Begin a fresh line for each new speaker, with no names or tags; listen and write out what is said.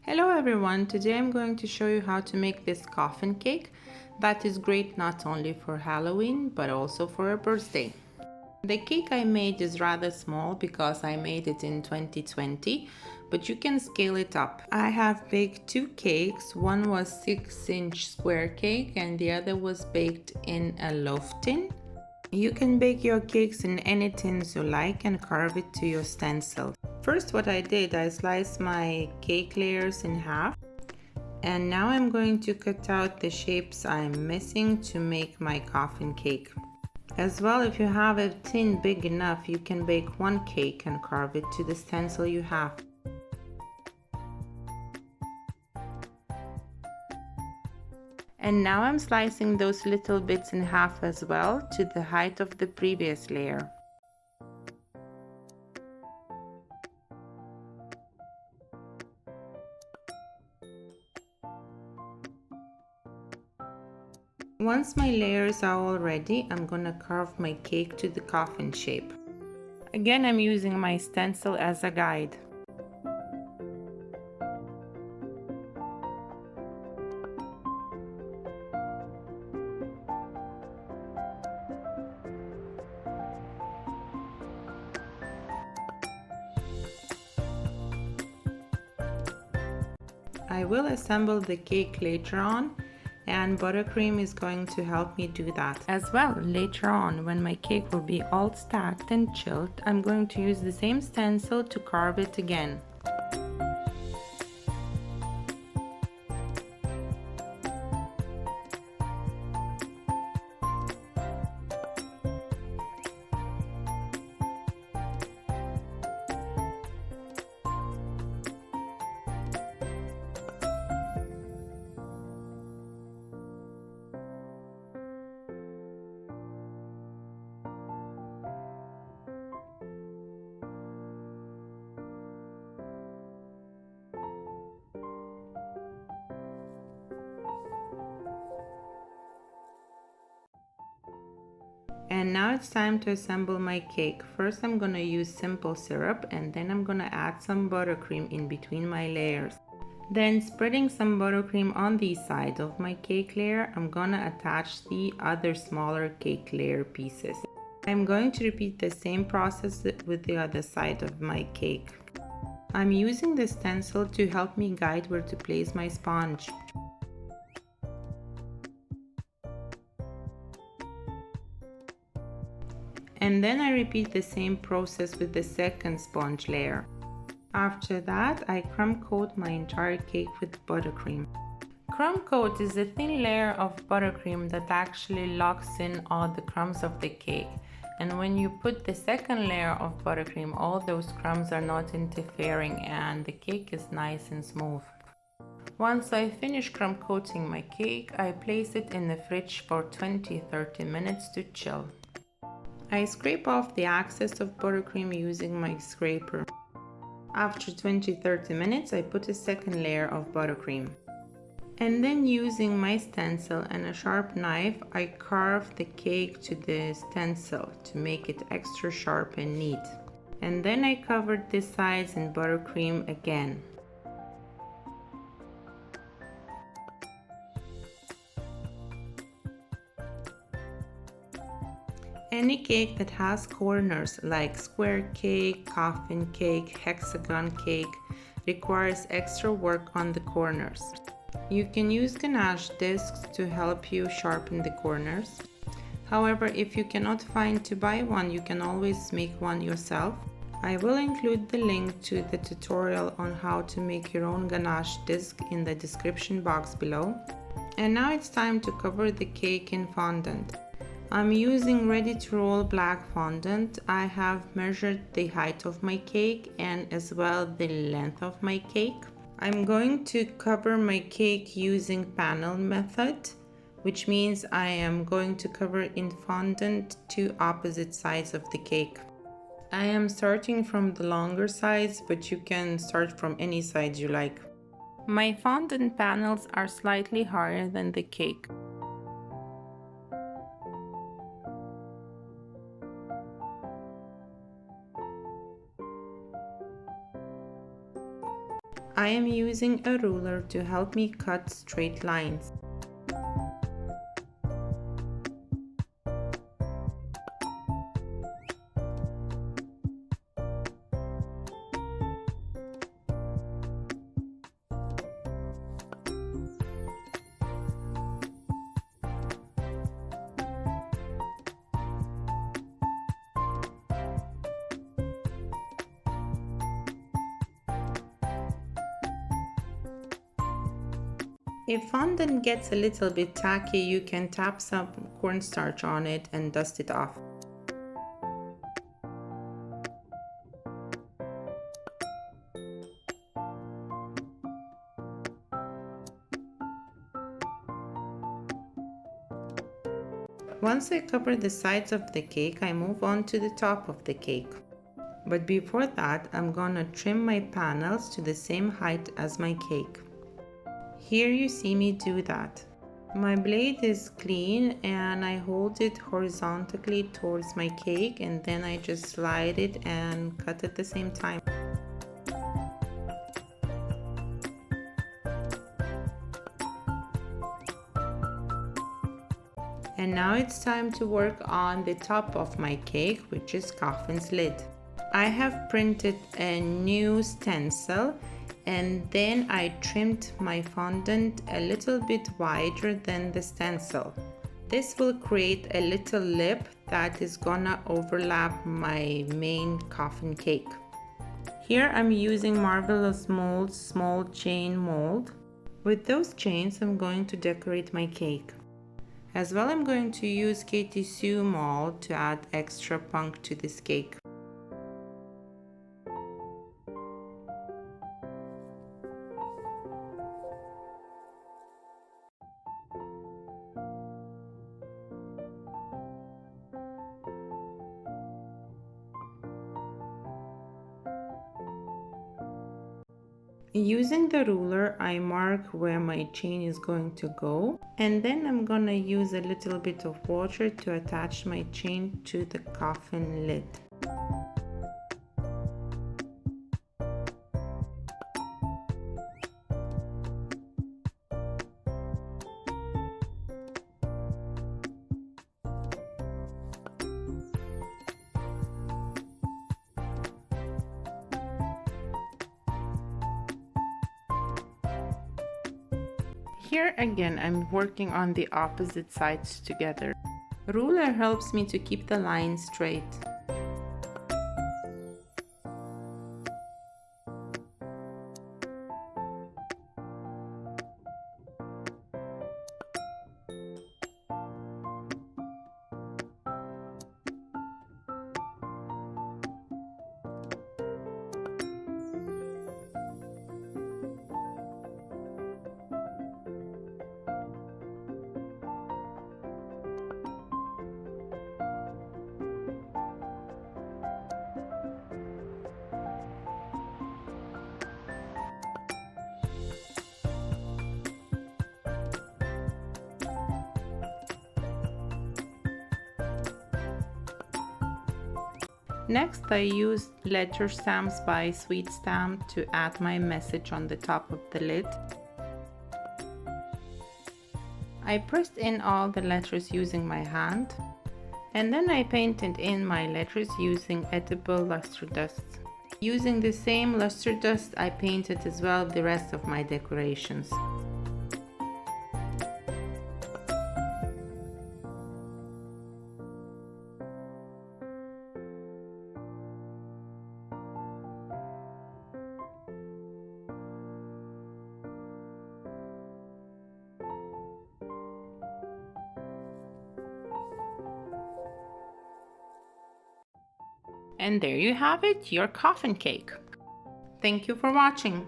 Hello everyone, today I'm going to show you how to make this coffin cake that is great not only for Halloween but also for a birthday. The cake I made is rather small because I made it in 2020, but you can scale it up. I have baked two cakes, one was 6-inch square cake and the other was baked in a loaf tin. You can bake your cakes in any tins you like and carve it to your stencil. First what I did, I sliced my cake layers in half and now I'm going to cut out the shapes I'm missing to make my coffin cake. As well, if you have a tin big enough, you can bake one cake and carve it to the stencil you have. And now I'm slicing those little bits in half as well to the height of the previous layer. Once my layers are all ready, I'm gonna carve my cake to the coffin shape. Again, I'm using my stencil as a guide. I will assemble the cake later on, and Buttercream is going to help me do that. As well, later on, when my cake will be all stacked and chilled, I'm going to use the same stencil to carve it again. And now it's time to assemble my cake. First I'm gonna use simple syrup and then I'm gonna add some buttercream in between my layers. Then spreading some buttercream on the side of my cake layer, I'm gonna attach the other smaller cake layer pieces. I'm going to repeat the same process with the other side of my cake. I'm using the stencil to help me guide where to place my sponge. And then I repeat the same process with the second sponge layer. After that, I crumb coat my entire cake with buttercream. Crumb coat is a thin layer of buttercream that actually locks in all the crumbs of the cake. And when you put the second layer of buttercream, all those crumbs are not interfering and the cake is nice and smooth. Once I finish crumb coating my cake, I place it in the fridge for 20-30 minutes to chill. I scrape off the excess of buttercream using my scraper. After 20-30 minutes, I put a second layer of buttercream. And then using my stencil and a sharp knife, I carve the cake to the stencil to make it extra sharp and neat. And then I covered the sides in buttercream again. Any cake that has corners like square cake, coffin cake, hexagon cake requires extra work on the corners. You can use ganache discs to help you sharpen the corners. However, if you cannot find to buy one, you can always make one yourself. I will include the link to the tutorial on how to make your own ganache disc in the description box below. And now it's time to cover the cake in fondant. I'm using ready-to-roll black fondant. I have measured the height of my cake and as well the length of my cake. I'm going to cover my cake using panel method, which means I am going to cover in fondant two opposite sides of the cake. I am starting from the longer sides, but you can start from any side you like. My fondant panels are slightly higher than the cake. I am using a ruler to help me cut straight lines. If fondant gets a little bit tacky, you can tap some cornstarch on it and dust it off. Once I cover the sides of the cake, I move on to the top of the cake. But before that, I'm gonna trim my panels to the same height as my cake. Here you see me do that. My blade is clean and I hold it horizontally towards my cake, and then I just slide it and cut at the same time. And now it's time to work on the top of my cake, which is Coffin's lid. I have printed a new stencil, and then I trimmed my fondant a little bit wider than the stencil. This will create a little lip that is gonna overlap my main coffin cake. Here I'm using Marvelous Mold's small chain mold. With those chains I'm going to decorate my cake. As well, I'm going to use Katie Sue mold to add extra punk to this cake. Using the ruler, I mark where my chain is going to go, and then I'm gonna use a little bit of water to attach my chain to the coffin lid. Here again, I'm working on the opposite sides together. Ruler helps me to keep the line straight. Next, I used letter stamps by Sweet Stamp to add my message on the top of the lid. I pressed in all the letters using my hand, and then I painted in my letters using edible luster dust. Using the same luster dust, I painted as well the rest of my decorations. And there you have it, your coffin cake. Thank you for watching.